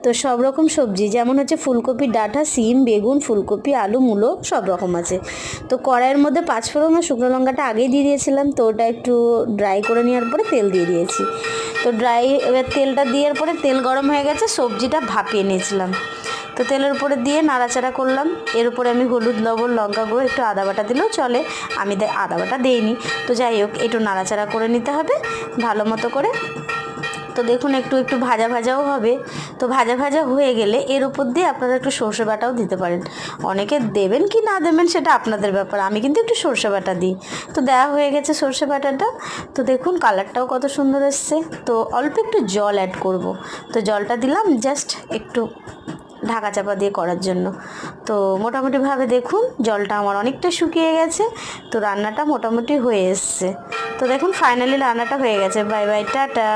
তো সব রকম সবজি যেমন হচ্ছে ফুলকপি ডাঁটা, সিম, বেগুন, ফুলকপি, আলু, মূলো সব রকম আছে। তো কড়াইয়ের মধ্যে পাঁচফোড়ন আর শুকনো লঙ্কাটা আগেই দিয়ে দিয়েছিলাম, তো ওটা একটু ড্রাই করে নেওয়ার পরে তেল দিয়ে দিয়েছি। তো এবার তেলটা দেওয়ার পরে তেল গরম হয়ে গেছে, সবজিটা ভাপিয়ে নিয়েছিলাম। তো তেলের উপরে দিয়ে নাড়াচাড়া করলাম। এর উপরে আমি হলুদ, লবণ, লঙ্কা গুঁড়ো, একটু আদা বাটা দিলেও চলে, আমি আদা বাটা দিইনি। তো যাই হোক, একটু নাড়াচাড়া করে নিতে হবে ভালো মতো করে। তো দেখুন একটু একটু ভাজা ভাজাও হবে। তো ভাজা ভাজা হয়ে গেলে এর উপর দিয়ে আপনারা একটু সর্ষে বাটাও দিতে পারেন। অনেকে দেবেন কি না দেবেন সেটা আপনাদের ব্যাপার, আমি কিন্তু একটু সর্ষে বাটা দিই। তো দেওয়া হয়ে গেছে সর্ষে বাটাটা। তো দেখুন কালারটাও কত সুন্দর এসছে। তো অল্প একটু জল অ্যাড করব। তো জলটা দিলাম জাস্ট একটু ঢাকা চাপা দিয়ে করার জন্য। তো মোটামুটিভাবে দেখুন জলটা আমার অনেকটা শুকিয়ে গেছে। তো রান্নাটা মোটামুটি হয়ে এসছে। তো দেখুন ফাইনালি রান্নাটা হয়ে গেছে। Bye bye, tata.